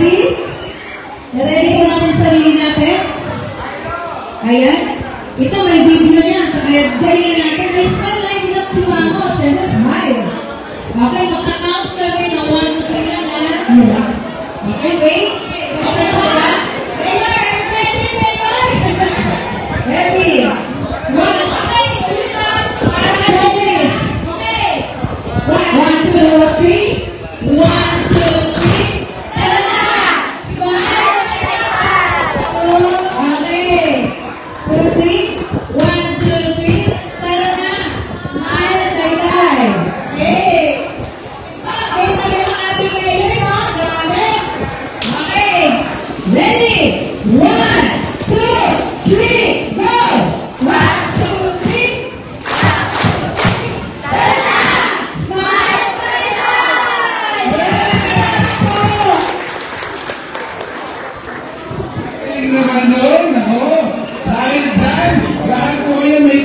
Ready? Ready po natin sarili natin? Ayan. Ito, may video niya. Kaya galingan natin. May smile like that si Mamo. Siyempre, smile. Okay, makakount kami ng 1 to 3 lang, ha? Okay, wait. Okay po, ha? Ready?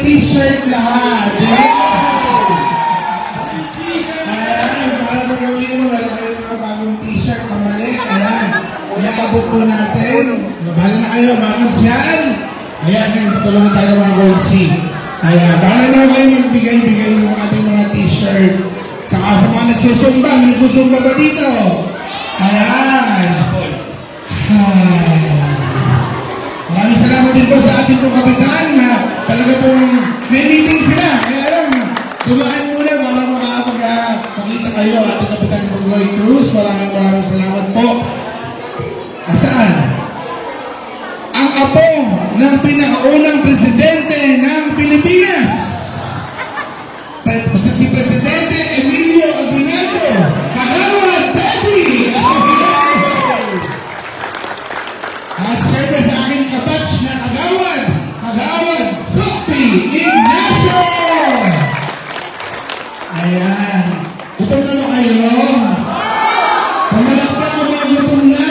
T-shirt lahat. Ayan, para magawin mo, wala kayo mga bagong t-shirt na mali. Ayan, yakabot po natin. Bahala na kayo, mga konsyal. Ayan, tutulungan tayo mga goldsi. Ayan, bahala na kayo magbigay-bigay ng ating mga t-shirt. Saka sa mga nagsusumba, may nagsusumba ba dito? Ayan. Maraming salamat din po sa ating pong kapitan na talaga pong may meeting sila. Kaya alam, tulaan muna para makakapagpakita kayo ating kapitan pong Roy Cruz. Maraming salamat po. Asaan? Ang apo ng pinakaunang presidente ng Pilipinas. Si Presidente Emilio Aguinaldo. Kagawad Betty! At syempre sa aking kabatch na Kagawad Sukti Ignacio! Ayan. Gutom na mo kayo? Pumalakpak ang mga gutom na!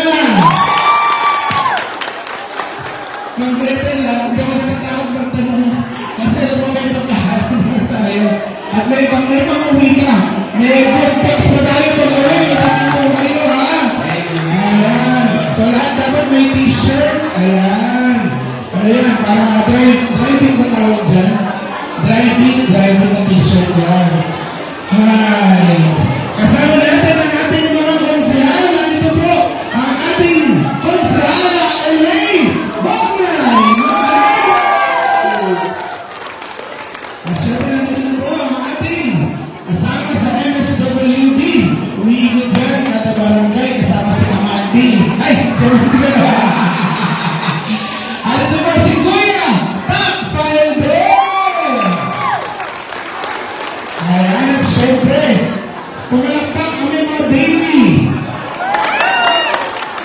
Mang Gretel lang, hindi ako natatakot magtanong. Kasi alam mo kayo pagkaharap na tayo. At may pang-uwi ka. May good text pa tayo pag-uwi. Ipakita kayo, ha? Ayan. So lahat dapat may t-shirt. Ayan. Ayan, para driving ba tawag dyan? Driving na t-shirt yan. Hi. Kasama natin ang ating mga konsehal. Nandito po ang ating konsehala Elaine Bogman. At syempre nandito po ang ating kasama sa MSWD. Umiikot yan kada barangay kasama si Amandi. Ay, syempre ka na. At ito po si Kuya Takfile Bro. Ayan, at syempre pumalakpak kami mga baby.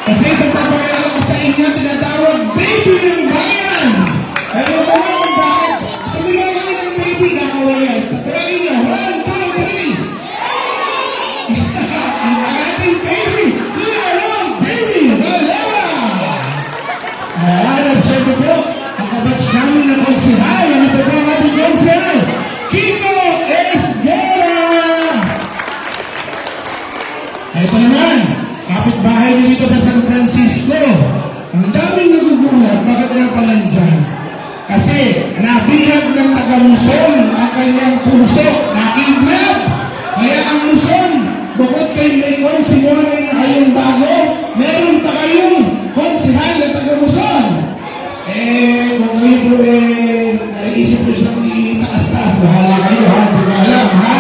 Kasi pagpapakilala ko sa inyo, tinatawag baby ng bayan. Ayaw mo ba kung bakit? Sabihan kayo ng baby, kakawayan. Tatawagin niyo, 1, 2, 3. Ang ating baby, Kuya Ron Baby Valera. Ayan, at syempre po, ang kabatch namin na konsehal. Ano po ang ating konsehal? Kiko Esguera! Ito naman, kapitbahay niyo dito sa San Francisco. Ang daming nagugulat, bakit nga pala dyan? Kasi nabihag ng taga-Luzon ang kanyang puso, nakidnap. Kaya ang Luzon, bukod kay may konsimonay na kayong bago, meron pa kayong konsehal na taga-Luzon. Kung kayo po naiisip ko isang itaas-taas, bahala kayo ha, hindi ko alam ha.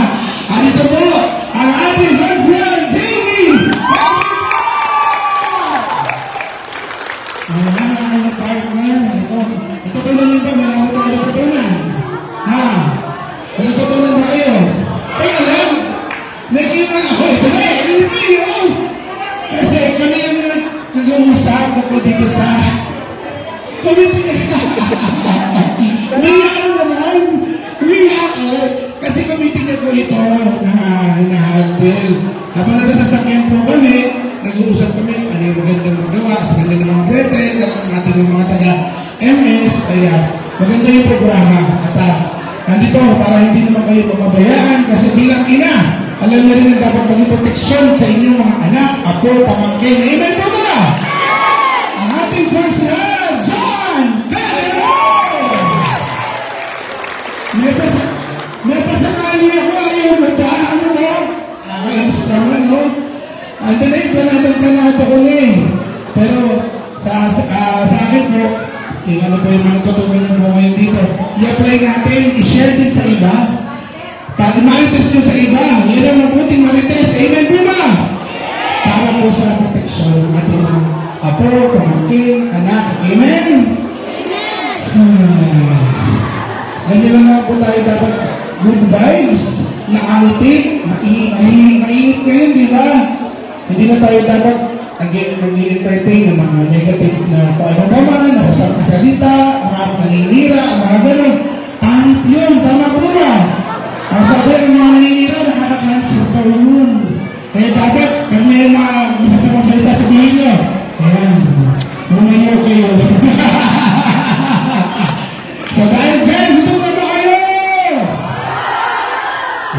At ito po, ang ating konsehal, Jamie! Ayan ang partner. Ito tuloy ba? Meron ko tayo tutunan. Ha? Wala tutunan ba kayo? Teka lang, nag-iwan ako. Ito na, hindi yun. Kasi kami yung nag-uusap ako dito sa committee. Umiyak ano naman? Umiyak ako. Kasi committee na po ito na hinahandle. Habang nagsasakyan po kami, nag-uusap kami, ano yung magandang magawa sa kanya ng mga Gretel at ang ating mga taga-MS. Kaya maganda yung programa. At nandito para hindi naman kayo mapabayaan kasi bilang ina, alam niyo rin na dapat maging proteksyon sa inyong mga anak, apo, pamangkin. Amen po ba? Ando na yung planado ko na eh. Pero sa akin po, ano po yung mga tutulungan mo ngayon dito, i-apply natin, i-share din sa iba. Pag marites nyo sa iba, yan ang mabuting marites. Amen po ba? Para po sa protection ng ating mga apo, pamangkin, anak. Amen? Ganyan lang naman po tayo dapat good vibes, nakangiti, mainit ngayon, di ba? Hindi na tayo dapat nag-entertain ng mga negative na paano ba man, nasasalita, mga naninira, mga gano'n. Pangit yun, tama po ba? Ang sabi, ang mga naninira, nakaka-cancer pa yun. Kaya dapat, kung may mga masasamang salita, sabihin nyo. Ayan, lumayo kayo. So dahil dyan, gutom na ba kayo?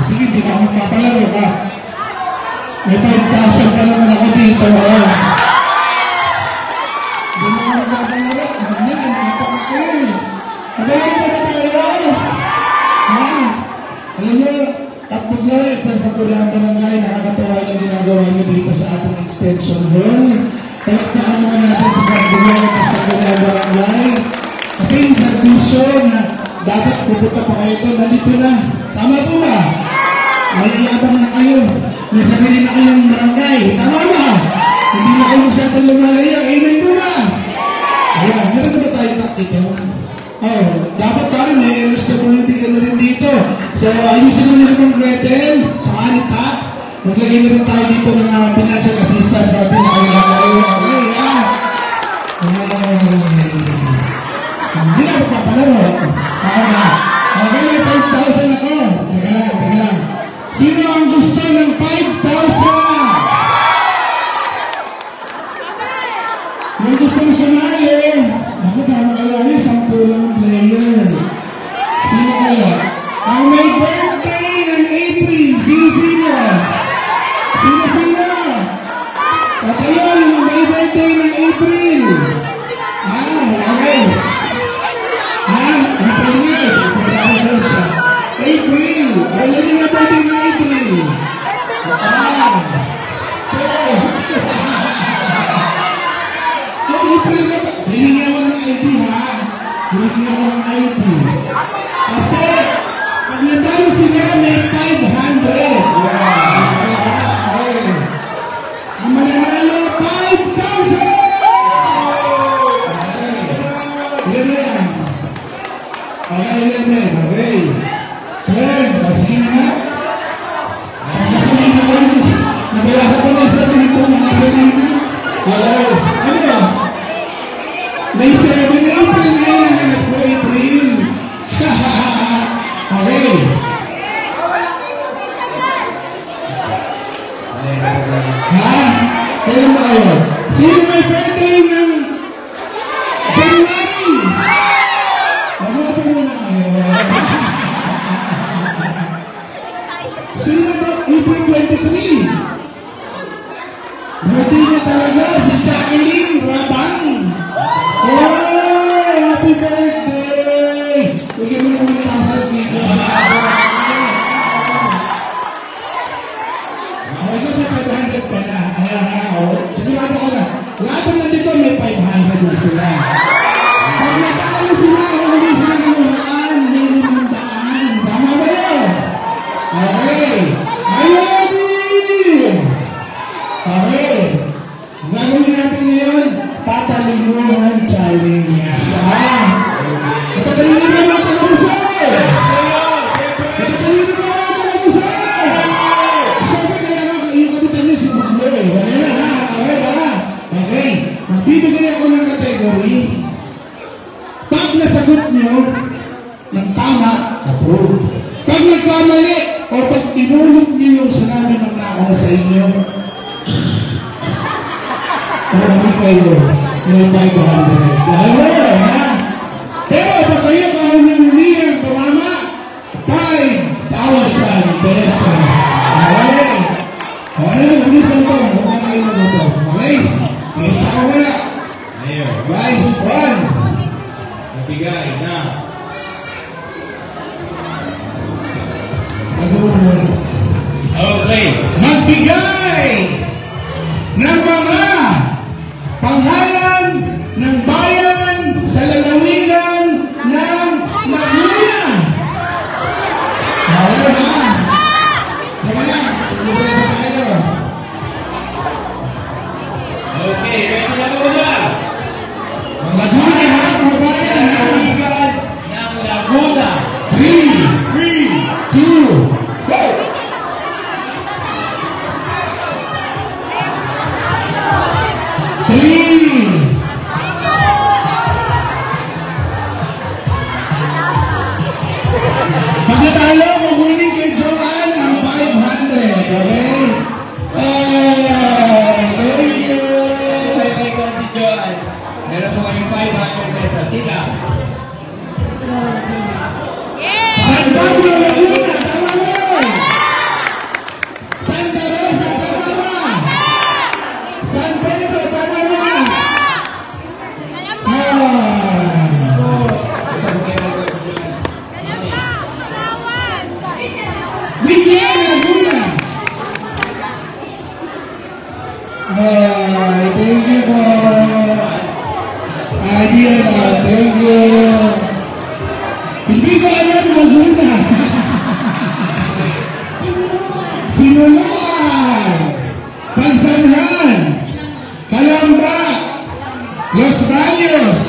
Sige, di ba ako magpapalaro ka? May 5,000 pa naman ako dito. Di ba ako magpapalaro? Ganyan, nakita ko kayo. Magaling pa ba tayo? Alam nyo, kapag lang, sa Kuryang Barangay, nakakatawa yung ginagawa nyo dito sa ating extension hall. Palakpakan naman natin sa Kuryang sa Kuryang Barangay. Kasi yung servisyo na dapat pupunta pa kayo ito, nandito na. Tama po ba? May iabang na kayo. May sarili na kayong barangay. Tama ba? Hindi na kayo masyadong lumalaya. Amen po ba? Ayan, meron ba tayo dito? Oh, dapat tayo may MSWD ka na rin dito. So, ayusin naman naman Gretel, sa Anita. Maglagay na rin tayo dito ng financial assistance natin na kayo kayo. Okay, yan. Hindi na ako papalaro. Okay, may 5,000 ako. Teka lang. Sino ang gusto ng 5,000? Yung gustong sumali, ako parang alari, 10 lang player. Sino kaya? Ang may birthday ng April, sino? Sino? At ayun, may birthday ng April. Okay. April! Ayun na birthday ng April. April na ba? Hinigyan mo ng ID ha? Hinigyan mo ng ID. Kasi, pag natalo sila, may 500. Ang mananalo, 5,000! Ilan na yan? Okay. Well, sige na. Pagkasanin na ko, nabalasa ko na sa pinito ng kasanin na. Hello. Ano ba? May 7 April ngayon na hanap ko April. Okay. Ha? Kailan ba kayo? Sino may birthday ng January? Ano po muna kayo? Sino ba? April 23. Birthday niya talaga si Jacqueline Rabang. Oh, happy birthday! Bigyan mo naman ang tasa dito. Ito may 500 pa na. Ayan na, o. Sigurado ko na. Lahat ng nandito may 500 na sila. Pag natalo sila, hindi sila namuhaan. May 500. Tama ba yun? Okay. Ayun! Okay. Gagawin natin ngayon, Tatalunuhan Challenge. Tatalunuhan ba mga tagapusan? Tatalunuhan ba mga tagapusan? Siyempre kailangan yung kapitan nyo si Buklo. Wala na ha? Okay ba? Okay. Magbibigay ako ng category. Pag nasagot nyo ng tama, approve. Pag nagkamali, o pag tinulog nyo yung sinabi ng nauna sa inyo, hindi kayo, may 500. Dahil mo, ha? Pero pag kayo kahulungan tumama, 5,000 pesos. Okay? Okay, bilisan to. Huwag kayo na ito. Okay? Bisa ko na. Guys, 1. Nabigay na. Nagawin mo na. Okay. Magbigay Panghalan ng bayan sa lalawigan ng Laguna. Ano ba? Teka lang, tuloy na tayo. Okay, ready na po ba? Laguna ha, mga bayan ha. Lalawigan ng Laguna. 3, 2, go! Pagkatalo, mag-winning kay Joanne ang 500. Okay? Thank you. May si Joan. Meron po kayong 500 pesos. Tita. San Pablo, Laguna, tama mo! Santa Rosa, tama mo! San Pedro, tama mo! Bigyan, Laguna! Thank you po! Idea na, thank you! Hindi ko alam Laguna! Sinulungan! Pagsanhan! Kalamba! Los Baños!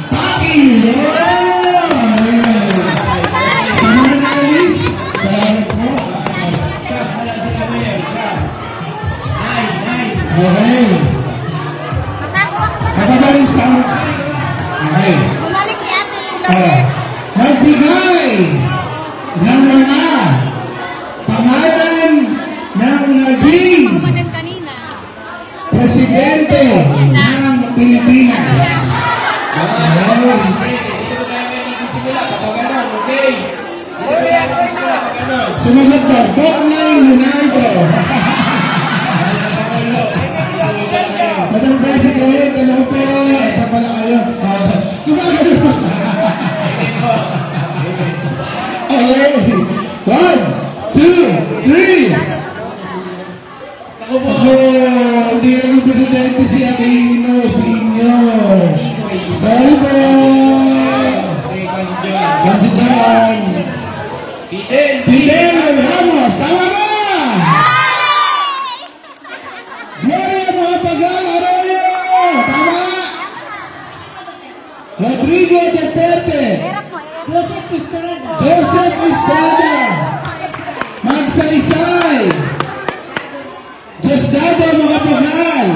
Paki! Sa mga naalis, salamat po. Okay. Kapaba yung sounds. Okay. Bumalik si ate yung lote. Magbigay ng mga pangalan ng naging Kumanan kanina. presidente ng Pilipinas. Sumagot daw, Boknay Leonardo. Madam President, alam po, ito pala kayo. Gumagano po. Okay. 1, 2, 3. Ako, hindi naging presidente si Aquino, si inyo. Sorry po. John si John. Fidel Ramos, tama na! Gloria Macapagal Arroyo, tama! Rodrigo Duterte. Joseph Estrada. Magsaysay. Diosdado Macapagal.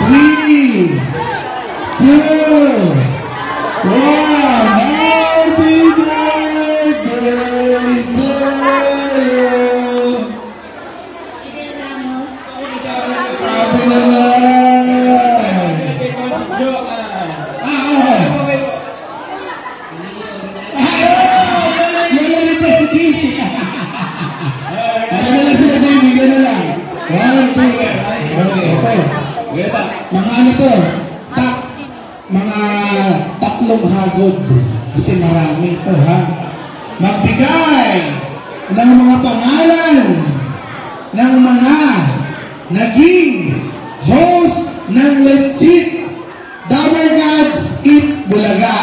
3, 2, 1. Happy birthday to you. Sabi na lang. Mga ano to, mga tatlong hagod kasi marami ito ha. Magbigay ng mga pangalan ng mga naging host ng Legit Damer Gods Eat Bulaga.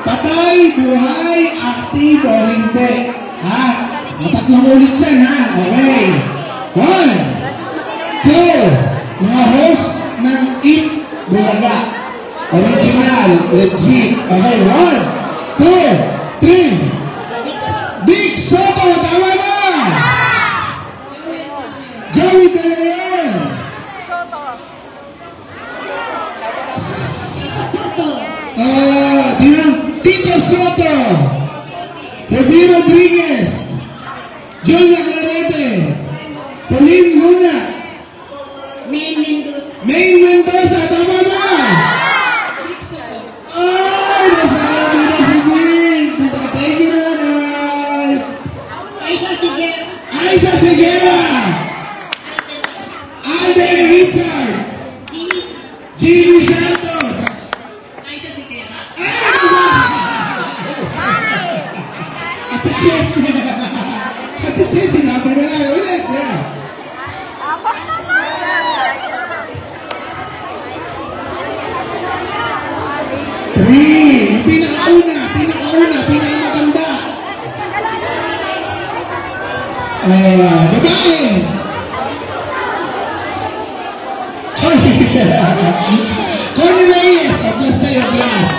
Patay, buhay, aktibo, hindi. Ha? Matatlong ulit yan ha. Okay. 1, 2, mga host ng Eat Bulaga. Original, legit. Okay, 1, 2, 3. Big Soto, tama na! Joey De Leon. Tito Soto. Kevin Rodriguez. Julia Clarete. Pauline Luna. Main Mendoza, tama na! Ay, nasabi na si Nick! Thank you naman! Aiza Segura! Alden Richard! Jimmy Santos! Ay, ano ba? Ate Jeff! Ate Chelsea, laban na lang ulit. Yan. Three. Pinakauna, pinakamaganda. Babae. Connie Reyes. Plus tayo, plus.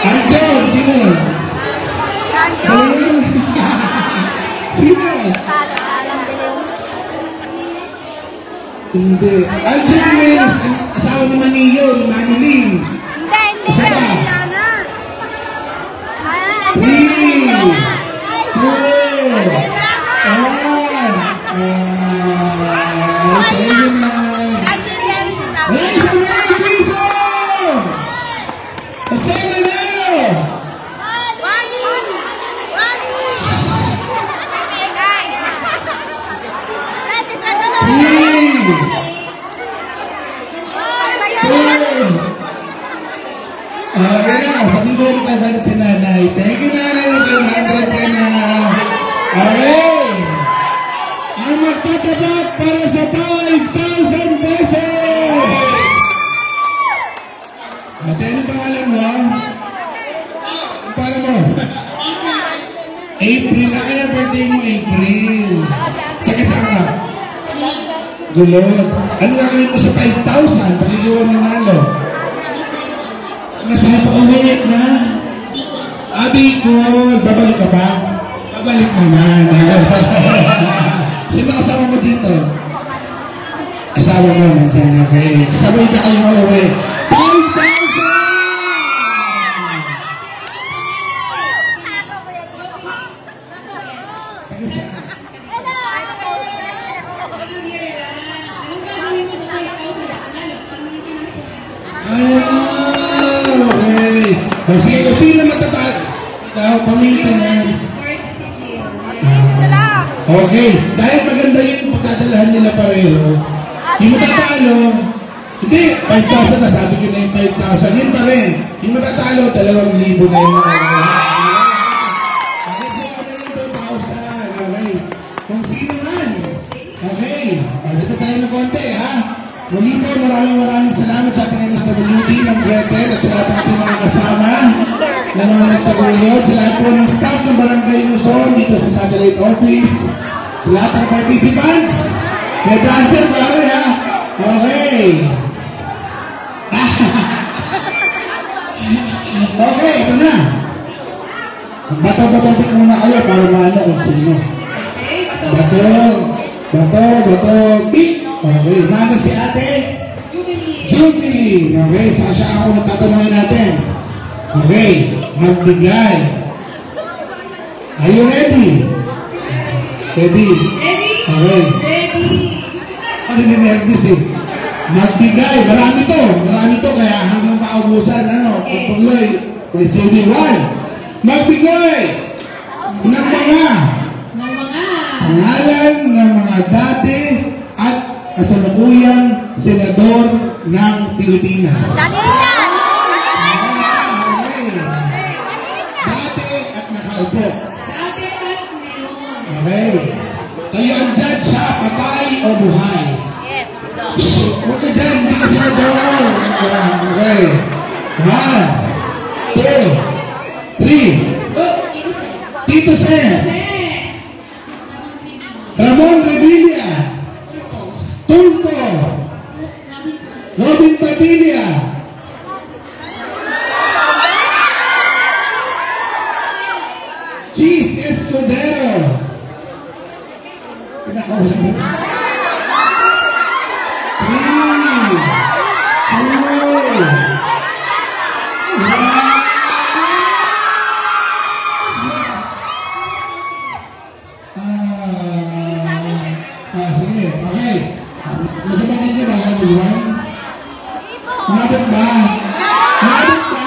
Anjon, sino? Sino? Hindi. Anjon Jimenez, asawa ni Manillo, ni Manilin. Hindi. Isa pa? Sabi ko rin kabalit si nanay. Thank you, nanay. 100 ka na. Okay. Ang magtatapat para sa 5,000 pesos. Ate, ano pangalan mo? Ang pangalan mo? April. Kaya birthday mo, April. Teka, saan ka? Gulod. Ano gagawin mo sa 5,000? Pagigilawang nanalo. Nasaan pa ulit na? Bicol. Babalik ka ba? Babalik naman. Sino kasama mo dito? Kasama mo, nandiyan. Okay. Kasama ka kayo uwi. 5,000! Sige, sino matatalo? Ikaw, pa-maintenance. Okay, dahil maganda yung pagkadalahan nila pareho, yung matatalo, hindi, 5,000 na, sabi ko na yung 5,000, yun pa rin. Yung matatalo, 2,000 na yung okay, sila na yung 2,000. Okay, kung sino man. Okay, dito tayo ng konti, ha? Muli po, maraming salamat sa ating MSWD ng Gretel at sa lahat ng ating mga kasama na naman nagtagulod, sa lahat po ng staff ng Barangay Luzon dito sa satellite office, sa lahat ng participants. May dancer pare, ha? Okay. Okay, ito na. Bato-bato muna kayo para maano kung sino. Bato, beat. Okay, mano si ate? Jubilee. Okay, saan siya ako natatanungin natin? Okay, magbigay. Are you ready? Ready? Okay. Ano na nervous eh? Magbigay. Marami to, kaya hanggang maubusan, ano, pagpuloy. Receiving 1. Magbigay ng mga pangalan ng mga dati at kasalukuyang senador ng Pilipinas. Dati at nakaupo. Okay. Kayo ang judge siya, patay o buhay? Yes. Huwag ka dyan, hindi ka senador. Okay. 1, 2, 3. Tito Sen. Ramon Revilla. Tulfo. Robin Padilla. Cheese Escudero. Pinakawalan mo. 3, 2, 1. Sige, okay. Nagabagin niyo ba yung buwan? Umabot ba? Umabot ba?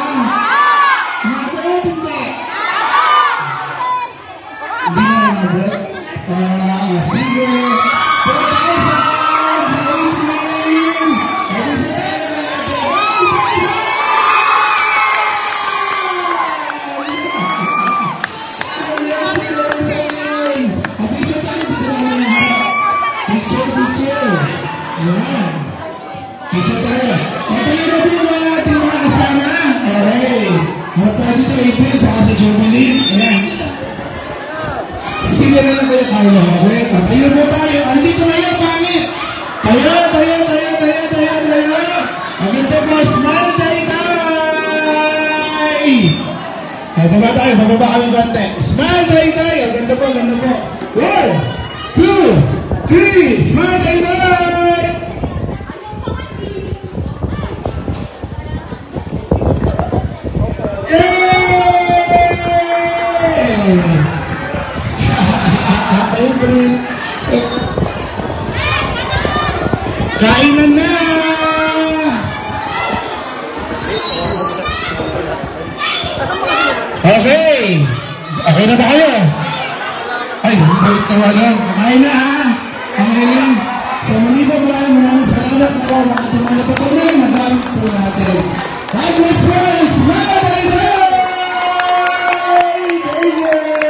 Umabot, hindi. Hindi na umabot. Sige. 4,000! 4,000! tayo. Okay, tayo mo tayo. Andito na yung pangit. Tayo. Ang ito po, smile tayo. Ay, bababa kami konti. Smile tayo. Ang ganda po. 1, 2, 3, smile tayo. Kainan na! Okay! Okay na ba kayo? Ay, balik tawagan. Kakain na ha! Okay lang. So, muli po maraming salamat po mga ating mga patuloy. Magamit po natin. God bless friends! Smile! Thank you!